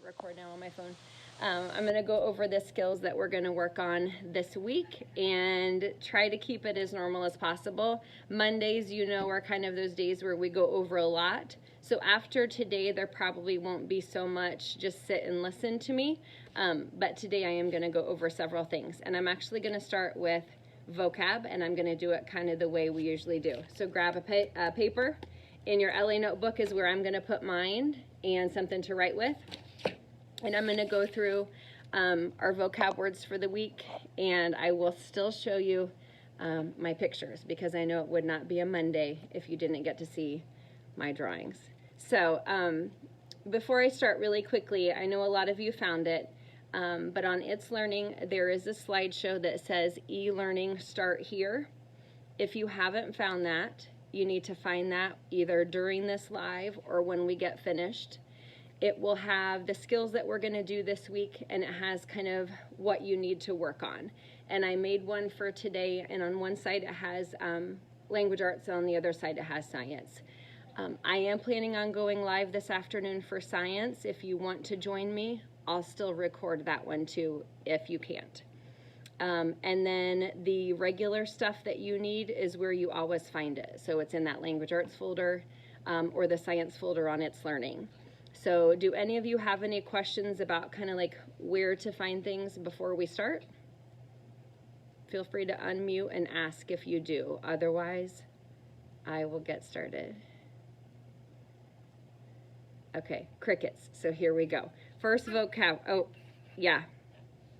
hit record now on my phone. I'm going to go over the skills that we're going to work on this week and try to keep it as normal as possible. Mondays, you know, are kind of those days where we go over a lot. So after today, there probably won't be so much just sit and listen to me. But today I am going to go over several things. And I'm actually going to start with vocab, and I'm going to do it kind of the way we usually do. So grab a paper. In your LA notebook is where I'm going to put mine and something to write with. And I'm going to go through our vocab words for the week, and I will still show you my pictures because I know it would not be a Monday if you didn't get to see my drawings. So before I start really quickly, I know a lot of you found it, but on It's Learning, there is a slideshow that says e-learning start here. If you haven't found that, you need to find that either during this live or when we get finished. It will have the skills that we're going to do this week, and it has kind of what you need to work on. And I made one for today, and on one side it has language arts, and on the other side it has science. I am planning on going live this afternoon for science. If you want to join me, I'll still record that one too if you can't. And then the regular stuff that you need is where you always find it. So it's in that language arts folder or the science folder on It's Learning. So do any of you have any questions about kind of like where to find things before we start? Feel free to unmute and ask if you do. Otherwise, I will get started. Okay, crickets. So here we go. First vocab. Oh, yeah.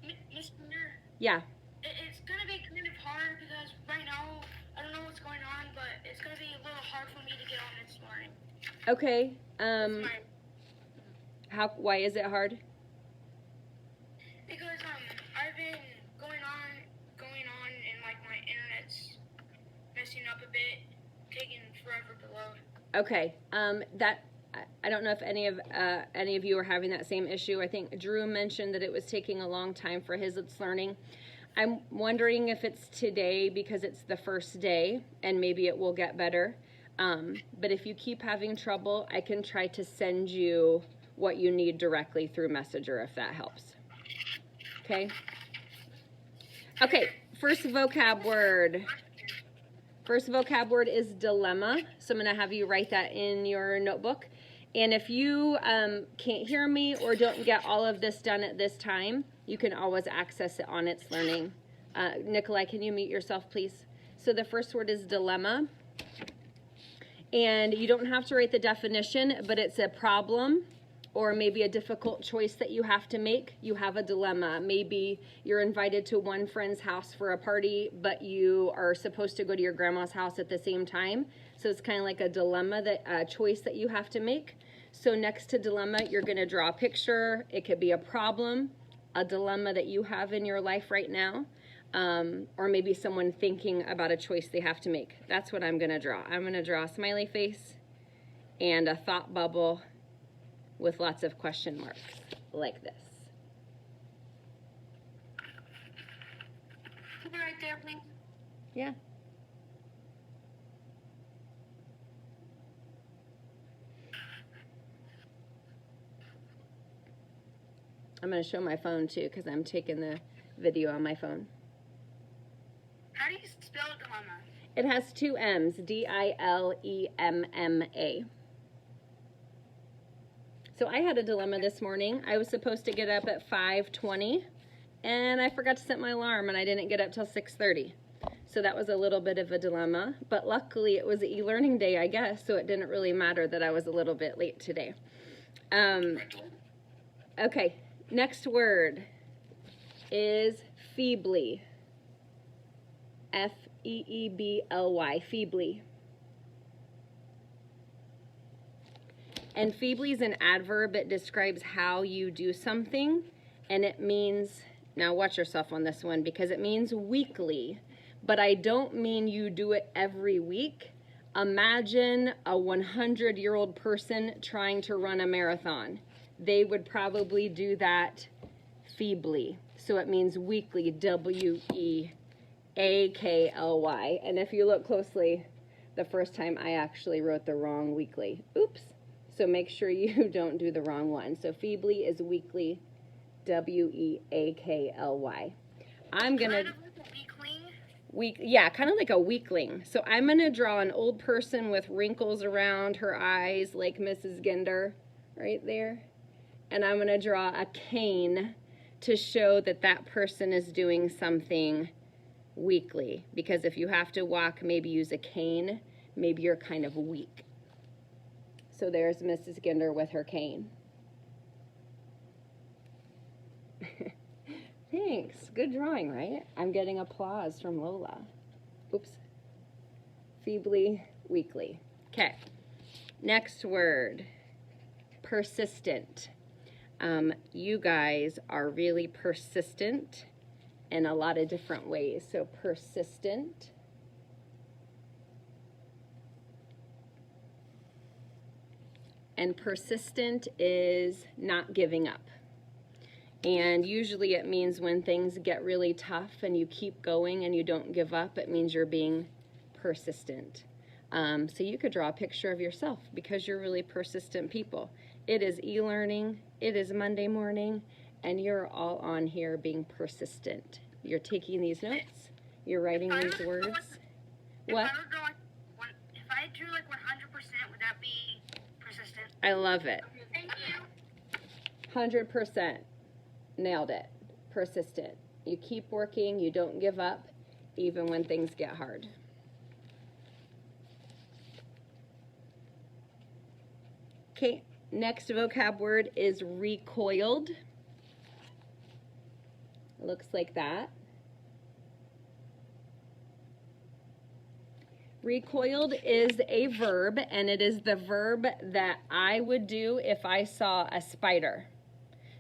Mr. Yeah. It's going to be kind of hard because right now I don't know what's going on, but it's going to be a little hard for me to get on this morning. Okay. Why is it hard? Because I've been going on and like my internet's messing up a bit, taking forever to load. Okay. I don't know if any of you are having that same issue. I think Drew mentioned that it was taking a long time for his It's Learning. I'm wondering if it's today because it's the first day and maybe it will get better. But if you keep having trouble, I can try to send you what you need directly through Messenger if that helps. Okay? Okay, first vocab word. First vocab word is dilemma. So I'm going to have you write that in your notebook. And if you can't hear me or don't get all of this done at this time, you can always access it on It's Learning. Nikolai, can you mute yourself, please? So the first word is dilemma. And you don't have to write the definition, but it's a problem or maybe a difficult choice that you have to make. You have a dilemma. Maybe you're invited to one friend's house for a party, but you are supposed to go to your grandma's house at the same time. So it's kind of like a dilemma, a choice that you have to make. So next to dilemma, you're going to draw a picture. It could be a problem, a dilemma that you have in your life right now, or maybe someone thinking about a choice they have to make. That's what I'm going to draw. I'm going to draw a smiley face and a thought bubble with lots of question marks, like this. Keep it right there, please. Yeah. I'm going to show my phone too because I'm taking the video on my phone. How do you spell dilemma? It has two M's, D-I-L-E-M-M-A. So I had a dilemma this morning. I was supposed to get up at 5:20 and I forgot to set my alarm and I didn't get up till 6:30. So that was a little bit of a dilemma, but luckily it was e-learning day, I guess, so it didn't really matter that I was a little bit late today. Okay, next word is feebly. F-E-E-B-L-Y, feebly. And feebly is an adverb. It describes how you do something, and it means, now watch yourself on this one, because it means weekly, but I don't mean you do it every week. Imagine a 100-year-old person trying to run a marathon. They would probably do that feebly. So it means weekly, W-E-A-K-L-Y. And if you look closely, the first time I actually wrote the wrong weekly. Oops. So So make sure you don't do the wrong one. So feebly is weakly, W-E-A-K-L-Y. I'm going to... Kind of like a weakling. Yeah, kind of like a weakling. So I'm going to draw an old person with wrinkles around her eyes like Mrs. Ginder right there. And I'm going to draw a cane to show that that person is doing something weakly. Because if you have to walk, maybe use a cane, maybe you're kind of weak. So there's Mrs. Ginder with her cane. Thanks. Good drawing, right? I'm getting applause from Lola. Oops. Feebly, weakly. Okay. Next word. Persistent. You guys are really persistent in a lot of different ways. So persistent. And persistent is not giving up. And usually it means when things get really tough and you keep going and you don't give up, it means you're being persistent. So you could draw a picture of yourself because you're really persistent people. It is e-learning, it is Monday morning, and you're all on here being persistent. You're taking these notes, you're writing these words. What? If I drew like 100%, would that be persistent? I love it. Thank you. 100%. Nailed it. Persistent. You keep working, you don't give up, even when things get hard. Okay, next vocab word is recoiled. Looks like that. Recoiled is a verb, and it is the verb that I would do if I saw a spider.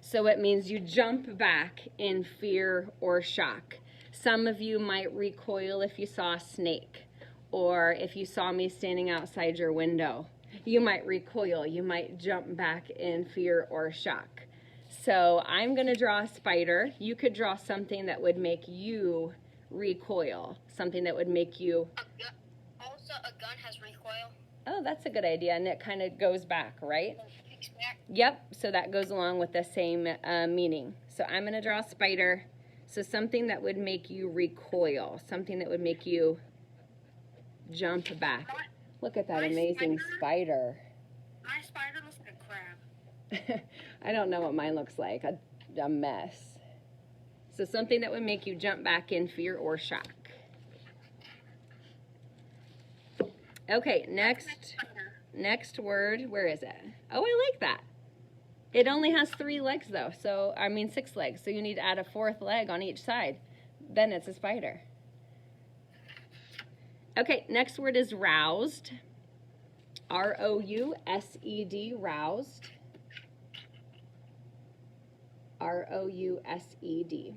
So it means you jump back in fear or shock. Some of you might recoil if you saw a snake, or if you saw me standing outside your window. You might recoil, you might jump back in fear or shock. So I'm going to draw a spider. You could draw something that would make you recoil, something that would make you... Also, a gun has recoil. Oh, that's a good idea, and it kind of goes back, right? Kicks back. Yep, so that goes along with the same meaning. So I'm going to draw a spider. So something that would make you recoil, something that would make you jump back. Look at that My amazing spider. My spider looks like a crab. I don't know what mine looks like, a mess. So something that would make you jump back in fear or shock. Okay, next word, where is it? Oh, I like that. It only has 3 legs though, so, 6 legs, so you need to add a 4th leg on each side. Then it's a spider. Okay, next word is roused. R-O-U-S-E-D, roused. R-O-U-S-E-D.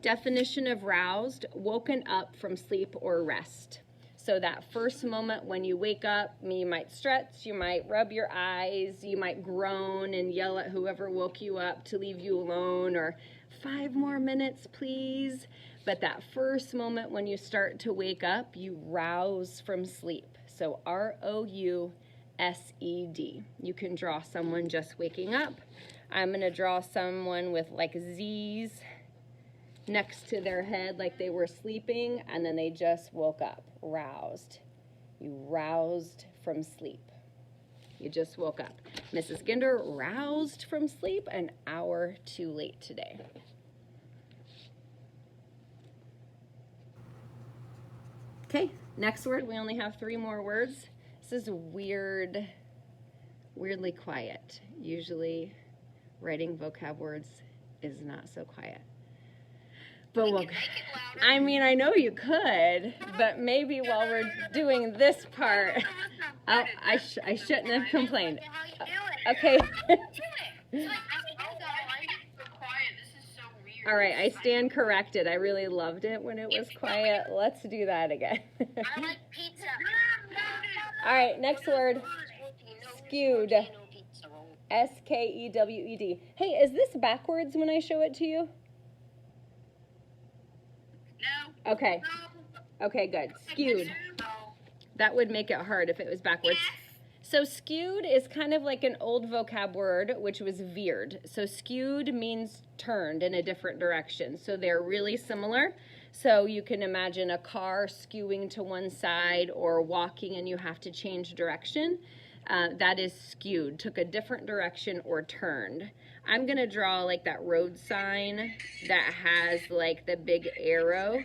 Definition of roused, woken up from sleep or rest. So that first moment when you wake up, you might stretch, you might rub your eyes, you might groan and yell at whoever woke you up to leave you alone, or 5 more minutes, please. But that first moment when you start to wake up, you rouse from sleep. So R-O-U-S-E-D. You can draw someone just waking up. I'm going to draw someone with like Z's next to their head like they were sleeping, and then they just woke up. Roused. You roused from sleep. You just woke up. Mrs. Ginder roused from sleep an hour too late today. Okay, next word. We only have 3 more words. This is weirdly quiet. Usually writing vocab words is not so quiet. But we'll, I mean, I know you could, but maybe while we're doing this part, oh, I shouldn't have complained. Okay. All right, I stand corrected. I really loved it when it was quiet. Let's do that again. I like pizza. All right, next word. Skewed. S-K-E-W-E-D. Hey, is this backwards when I show it to you? No. Okay. Okay, good. Skewed. That would make it hard if it was backwards. So skewed is kind of like an old vocab word, which was veered. So skewed means turned in a different direction. So they're really similar. So you can imagine a car skewing to one side or walking and you have to change direction. That is skewed, took a different direction or turned. I'm gonna draw like that road sign that has like the big arrow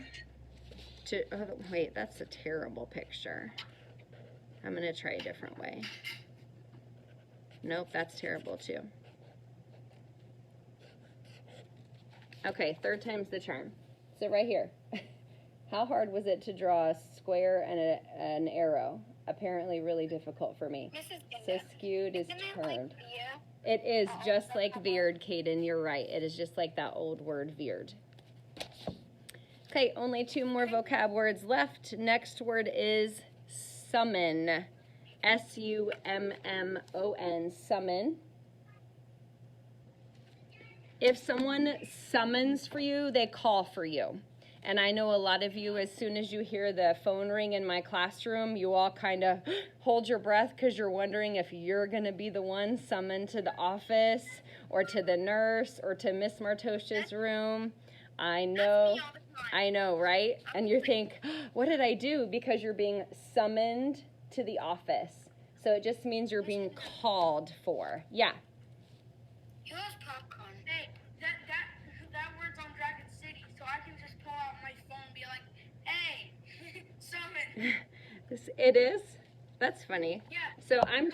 to, oh wait, that's a terrible picture. I'm gonna try a different way. Nope, that's terrible too. Okay, third time's the charm. So right here, how hard was it to draw a square and an arrow? Apparently really difficult for me. So skewed is turned. It is just like veered, Caden, you're right. It is just like that old word veered. Okay, only 2 more vocab words left. Next word is summon. S-U-M-M-O-N, summon. If someone summons for you, they call for you. And I know a lot of you, as soon as you hear the phone ring in my classroom, you all kind of hold your breath because you're wondering if you're going to be the one summoned to the office or to the nurse or to Miss Martosha's room. I know, right? And you think, what did I do? Because you're being summoned to the office. So it just means you're being called for. Yeah. Who has popcorn? Hey, that word's on Dragon City, so I can just pull out my phone and be like, hey, summon. It is? That's funny. Yeah. So I'm...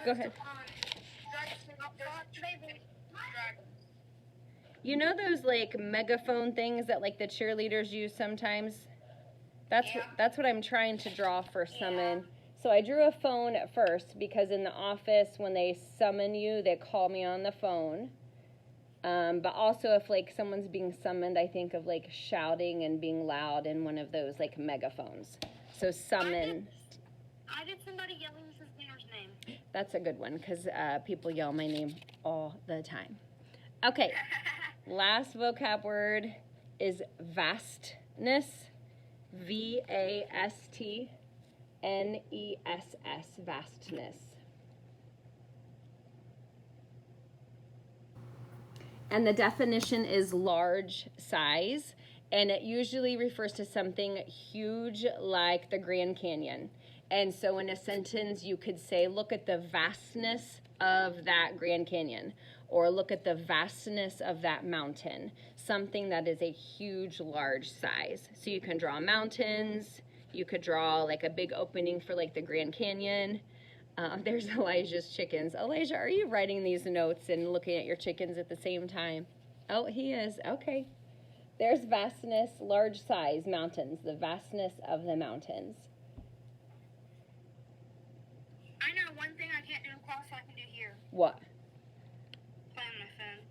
Go ahead. You know those like megaphone things that like the cheerleaders use sometimes? That's what I'm trying to draw for summon. So I drew a phone at first because in the office when they summon you, they call me on the phone. But also if like someone's being summoned, I think of like shouting and being loud in one of those like megaphones. So summon. I did somebody yelling his name. That's a good one because people yell my name all the time. Okay, last vocab word is vastness. V-A-S-T-N-E-S-S, vastness. And the definition is large size, and it usually refers to something huge like the Grand Canyon. And so in a sentence, you could say, look at the vastness of that Grand Canyon, or look at the vastness of that mountain, something that is a huge, large size. So you can draw mountains, you could draw like a big opening for like the Grand Canyon. There's Elijah's chickens. Elijah, are you writing these notes and looking at your chickens at the same time? Oh, he is. Okay. There's vastness, large size, mountains, the vastness of the mountains. I know one thing I can't do in class I can do here. What? Play on my phone.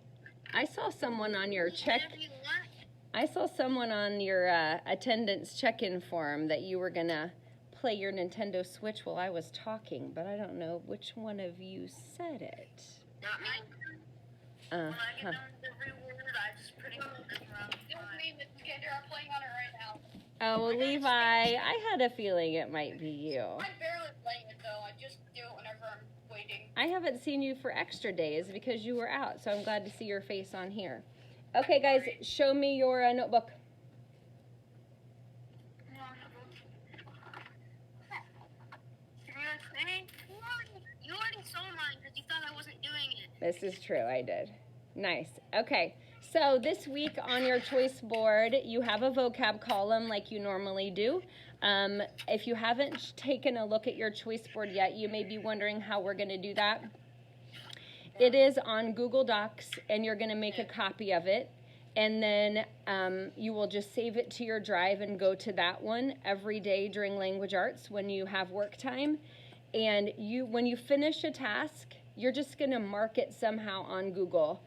I saw someone on your attendance check-in form that you were gonna play your Nintendo Switch while I was talking, but I don't know which one of you said it. Not me. When I get done with every word, I just pretty much around. Don't name it, Skander. I'm playing on it right now. Oh, well, Levi, I had a feeling it might be you. I'm barely playing it, though. I just do it whenever I'm waiting. I haven't seen you for extra days because you were out, so I'm glad to see your face on here. Okay, guys, show me your notebook. You already saw mine because you thought I wasn't doing it. This is true, I did. Nice. Okay, so this week on your choice board, you have a vocab column like you normally do. If you haven't taken a look at your choice board yet, you may be wondering how we're going to do that. It is on Google Docs, and you're going to make a copy of it. And then you will just save it to your drive and go to that one every day during language arts when you have work time. And when you finish a task, you're just going to mark it somehow on Google.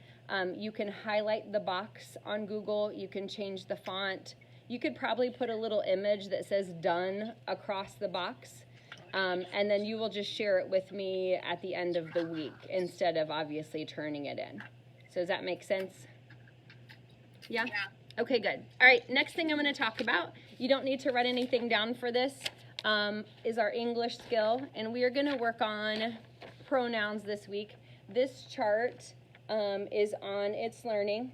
You can highlight the box on Google. You can change the font. You could probably put a little image that says done across the box. And then you will just share it with me at the end of the week instead of obviously turning it in. So does that make sense? Yeah? Okay, good. All right, next thing I'm going to talk about, you don't need to write anything down for this. is our English skill, and we are going to work on pronouns this week. This chart is on It's Learning,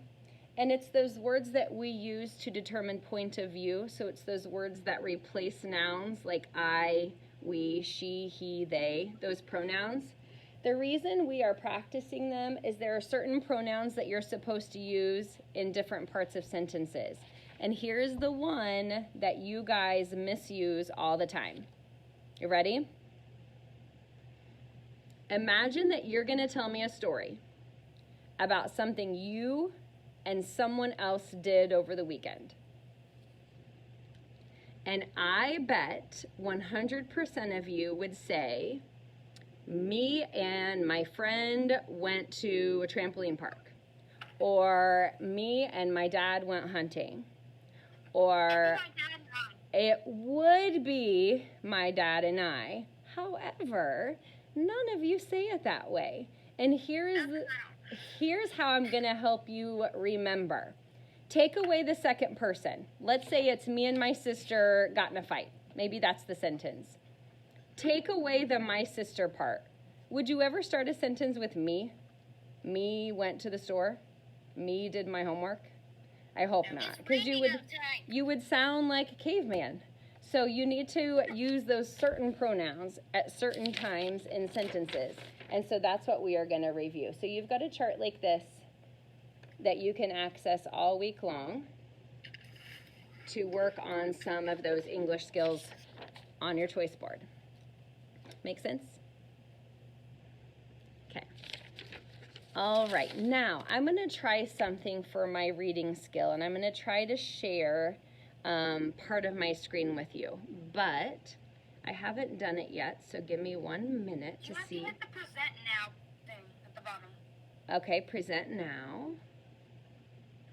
and it's those words that we use to determine point of view. So it's those words that replace nouns like I, we, she, he, they, those pronouns. The reason we are practicing them is there are certain pronouns that you're supposed to use in different parts of sentences. And here's the one that you guys misuse all the time. You ready? Imagine that you're going to tell me a story about something you and someone else did over the weekend. And I bet 100% of you would say, me and my friend went to a trampoline park. Or me and my dad went hunting. Or it would be my dad and I. However, none of you say it that way. And here's how I'm going to help you remember. Take away the second person. Let's say it's me and my sister got in a fight. Maybe that's the sentence. Take away the my sister part. Would you ever start a sentence with me? Me went to the store. Me did my homework. I hope not, because you would sound like a caveman. So you need to use those certain pronouns at certain times in sentences. And so that's what we are going to review. So you've got a chart like this that you can access all week long to work on some of those English skills on your choice board. Make sense? Okay. All right, now I'm going to try something for my reading skill, and I'm going to try to share part of my screen with you, but I haven't done it yet, so give me 1 minute to see. You have to hit the present now thing at the bottom. Okay, present now.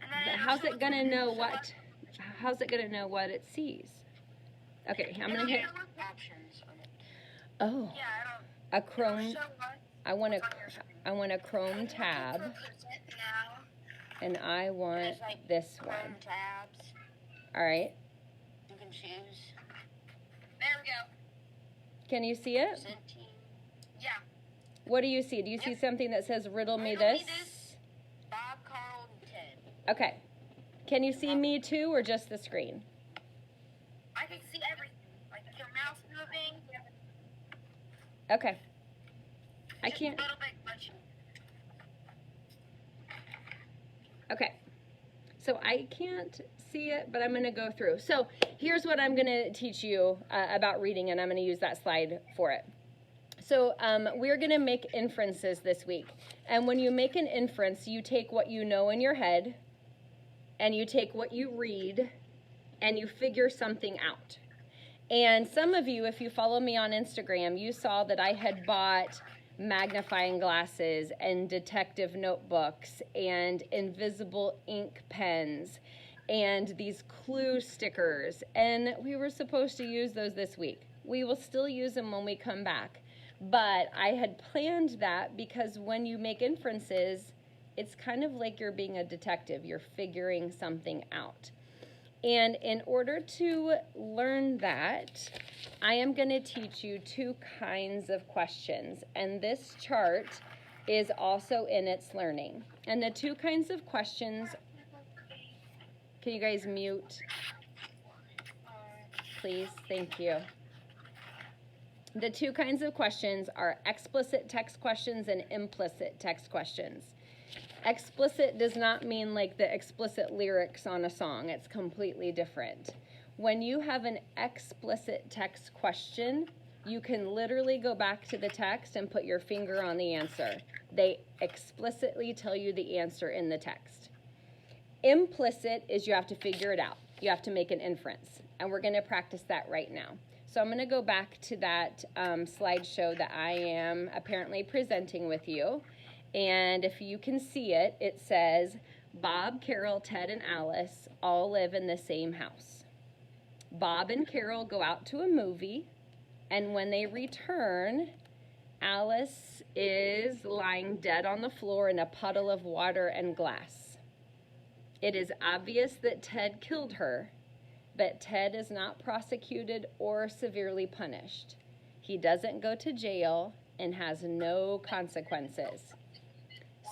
And How's it going to know what? How's it going to know what it sees? Okay, I'm going to hit. Options on it. Oh, Yeah, a Chrome. Show what? I want a Chrome tab, Present now. and I want There's, like, this Chrome one. tabs. All right. You can choose. There we go. Can you see it? Presenting. Yeah. What do you see? Do you see something that says riddle me Riddle me this? this. Bob, Carl, and Ted. Okay. Can you see me too, or just the screen? I can see everything. Like your mouse moving. Okay. I Just can't. A little bit much. Okay. So I can't see it, but I'm going to go through. So here's what I'm going to teach you about reading, and I'm going to use that slide for it. So we're going to make inferences this week. And when you make an inference, you take what you know in your head, and you take what you read, and you figure something out. And some of you, if you follow me on Instagram, you saw that I had bought magnifying glasses and detective notebooks and invisible ink pens and these clue stickers, and we were supposed to use those this week. We will still use them when we come back, but I had planned that because when you make inferences, it's kind of like you're being a detective. You're figuring something out. And in order to learn that, I am going to teach you two kinds of questions. And this chart is also in It's Learning. And the two kinds of questions, can you guys mute? Please, thank you. The two kinds of questions are explicit text questions and implicit text questions. Explicit does not mean like the explicit lyrics on a song. It's completely different. When you have an explicit text question, you can literally go back to the text and put your finger on the answer. They explicitly tell you the answer in the text. Implicit is you have to figure it out. You have to make an inference. And we're going to practice that right now. So I'm going to go back to that slideshow that I am apparently presenting with you. And if you can see it, it says, Bob, Carol, Ted, and Alice all live in the same house. Bob and Carol go out to a movie, and when they return, Alice is lying dead on the floor in a puddle of water and glass. It is obvious that Ted killed her, but Ted is not prosecuted or severely punished. He doesn't go to jail and has no consequences.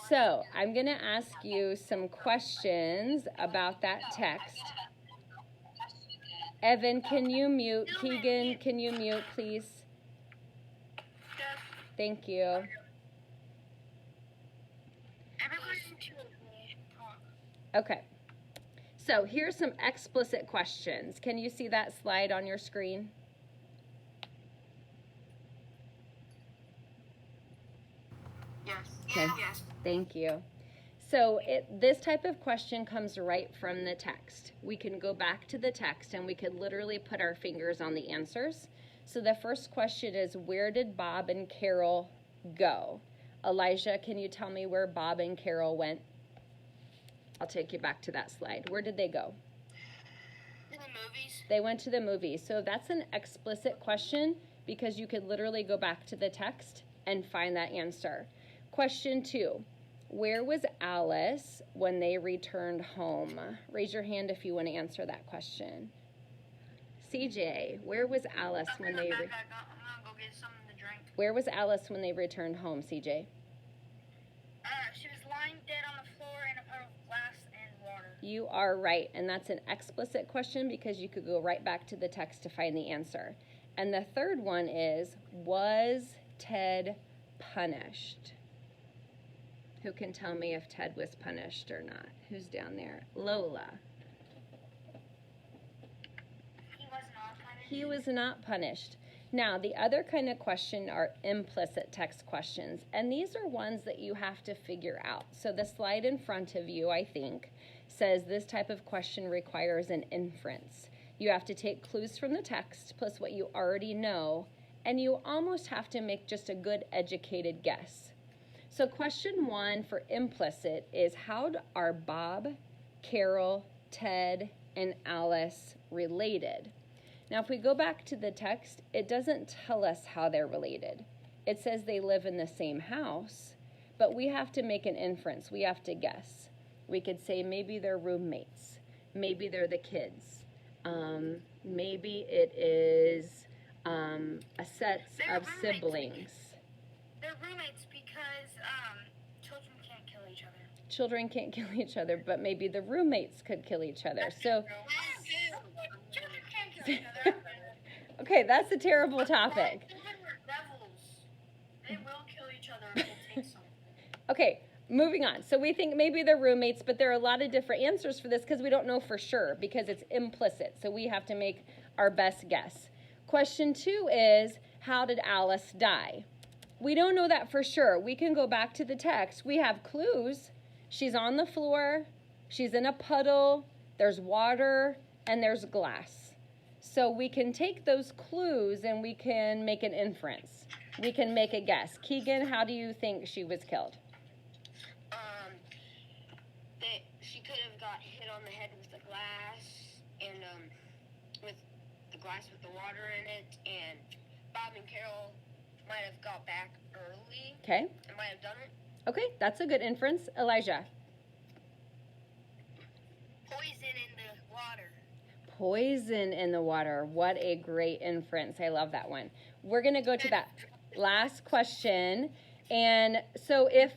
So I'm going to ask you some questions about that text. Evan, can you mute? Keegan, can you mute, please? Thank you. Okay. So here's some explicit questions. Can you see that slide on your screen? Yes. Okay. Yes. Thank you. So this type of question comes right from the text. We can go back to the text and we could literally put our fingers on the answers. So the first question is, where did Bob and Carol go? Elijah, can you tell me where Bob and Carol went? I'll take you back to that slide. Where did they go? In the movies. They went to the movies. So that's an explicit question because you could literally go back to the text and find that answer. Question 2. Where was Alice when they returned home? Raise your hand if you want to answer that question. CJ, where was Alice when they I'm gonna go get something to drink. Where was Alice when they returned home, CJ? She was lying dead on the floor in a puddle of glass and water. You are right, and that's an explicit question because you could go right back to the text to find the answer. And the third one is, was Ted punished? Who can tell me if Ted was punished or not? Who's down there? Lola. He was not punished. He was not punished. Now, the other kind of question are implicit text questions, and these are ones that you have to figure out. So the slide in front of you, I think, says this type of question requires an inference. You have to take clues from the text plus what you already know, and you almost have to make just a good educated guess. So question 1 for implicit is, how are Bob, Carol, Ted, and Alice related? Now, if we go back to the text, it doesn't tell us how they're related. It says they live in the same house, but we have to make an inference. We have to guess. We could say maybe they're roommates. Maybe they're the kids. Maybe it is a set of siblings. They're roommates because children can't kill each other. Children can't kill each other, but maybe the roommates could kill each other. So, Children can't kill each other. okay, that's a terrible topic. Children are devils. They will kill each other if it takes something. Okay, moving on. So we think maybe they're roommates, but there are a lot of different answers for this because we don't know for sure because it's implicit. So we have to make our best guess. Question 2 is, how did Alice die? We don't know that for sure. We can go back to the text. We have clues. She's on the floor. She's in a puddle. There's water and there's glass. So we can take those clues and we can make an inference. We can make a guess. Keegan, how do you think she was killed? She could have got hit on the head with the glass and with the glass with the water in it, and Bob and Carol might have got back early. Okay. And might have done it. Okay, that's a good inference. Elijah. Poison in the water. Poison in the water. What a great inference. I love that one. We're going to go to that last question. And so if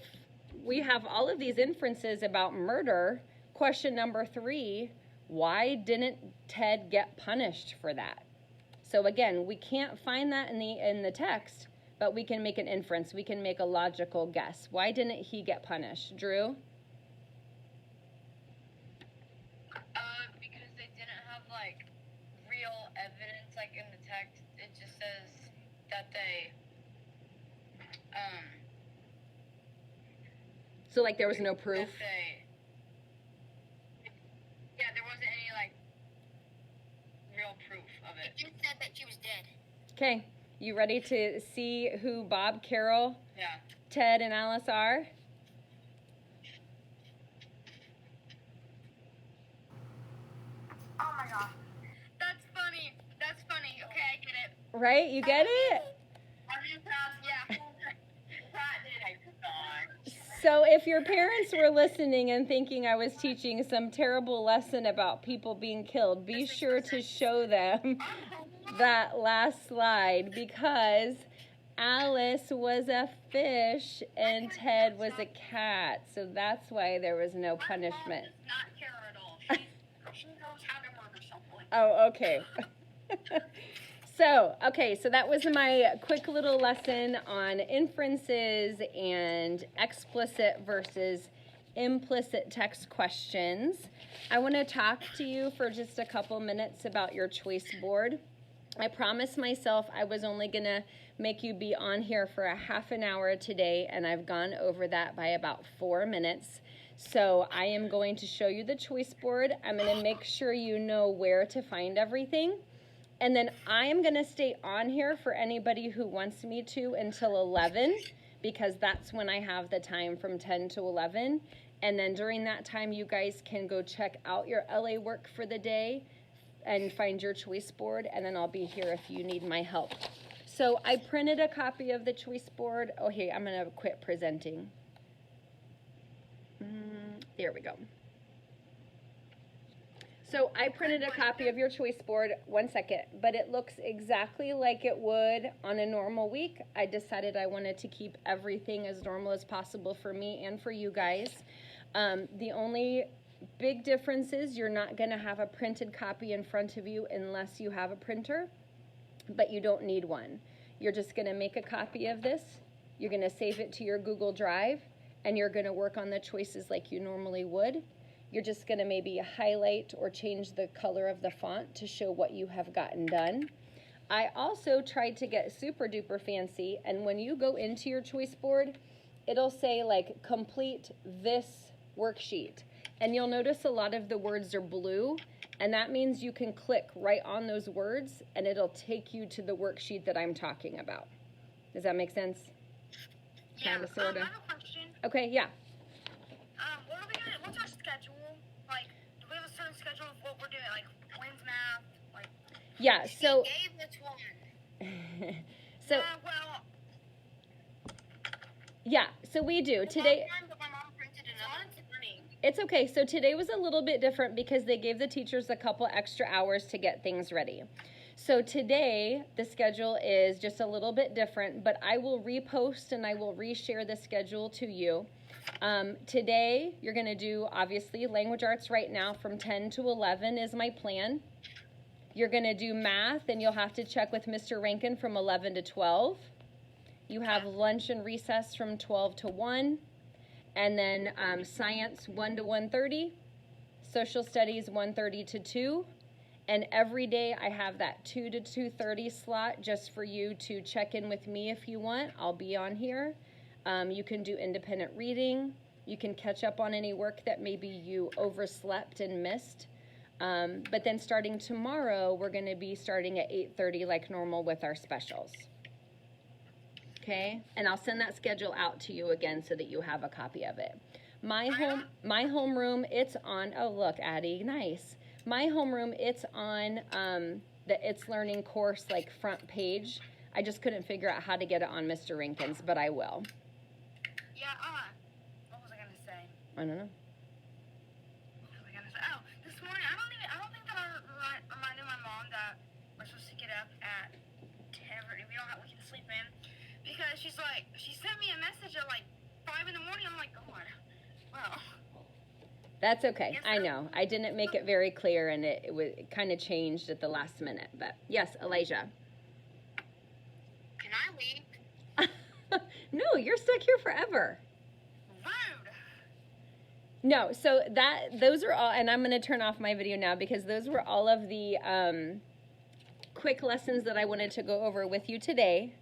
we have all of these inferences about murder, question number 3, why didn't Ted get punished for that? So again, we can't find that in the text, but we can make an inference. We can make a logical guess. Why didn't he get punished? Drew? Because they didn't have like real evidence like in the text. It just says that they So like there was no proof? Yeah, there wasn't any like real proof of it. It just said that she was dead. Okay, you ready to see who Bob, Carol, Yeah. Ted, and Alice are? Oh my gosh. That's funny. That's funny. Okay, I get it. Right? You get it? I'm just yeah. So if your parents were listening and thinking I was teaching some terrible lesson about people being killed, be sure to show them that last slide, because Alice was a fish and Ted was a cat. So that's why there was no punishment. My mom does not care at all. She knows how to murder someone. Oh, okay. So that was my quick little lesson on inferences and explicit versus implicit text questions. I want to talk to you for just a couple minutes about your choice board. I promised myself I was only going to make you be on here for a half an hour today, and I've gone over that by about 4 minutes. So I am going to show you the choice board. I'm going to make sure you know where to find everything. And then I am going to stay on here for anybody who wants me to until 11, because that's when I have the time from 10 to 11. And then during that time, you guys can go check out your LA work for the day and find your choice board, and then I'll be here if you need my help. So I printed a copy of the choice board. Oh, hey, I'm going to quit presenting. There we go. So I printed a copy of your choice board, 1 second, but it looks exactly like it would on a normal week. I decided I wanted to keep everything as normal as possible for me and for you guys. The only big difference is you're not going to have a printed copy in front of you unless you have a printer, but you don't need one. You're just going to make a copy of this. You're going to save it to your Google Drive, and you're going to work on the choices like you normally would. You're just going to maybe highlight or change the color of the font to show what you have gotten done. I also tried to get super duper fancy, and when you go into your choice board, it'll say like complete this worksheet. And you'll notice a lot of the words are blue, and that means you can click right on those words and it'll take you to the worksheet that I'm talking about. Does that make sense? Yeah, Kinda, sorta. I have a question. Okay, yeah. What's our schedule? Like, do we have a certain schedule of what we're doing? Like, when's math? Like, Yeah, so She gave this one. so yeah, so we do today. But my mom printed another morning. It's okay. So today was a little bit different because they gave the teachers a couple extra hours to get things ready. So today the schedule is just a little bit different, but I will repost and I will reshare the schedule to you. Today you're going to do obviously language arts right now from 10 to 11 is my plan. You're going to do math, and you'll have to check with Mr. Rankin from 11 to 12. You have lunch and recess from 12 to 1. And then science 1 to 1:30. Social studies 1:30 to 2. And every day I have that 2 to 2:30 slot just for you to check in with me if you want. I'll be on here. You can do independent reading. You can catch up on any work that maybe you overslept and missed. But then starting tomorrow, we're going to be starting at 8:30 like normal with our specials. Okay? And I'll send that schedule out to you again so that you have a copy of it. My homeroom, it's on, oh look, Addie, nice. My homeroom, it's on the It's Learning course like front page. I just couldn't figure out how to get it on Mr. Rankin's, but I will. yeah, what was I gonna say? I don't know. What was I gonna say? Oh, this morning, I don't think that I reminded my mom that we're supposed to get up at 10, and we can sleep in, because she sent me a message at like 5 in the morning. I'm like, God, well. That's okay. I know. I didn't make it very clear, and it kind of changed at the last minute. But yes, Elijah. Can I leave? No, you're stuck here forever. Rude. No, so those are all, and I'm going to turn off my video now because those were all of the quick lessons that I wanted to go over with you today.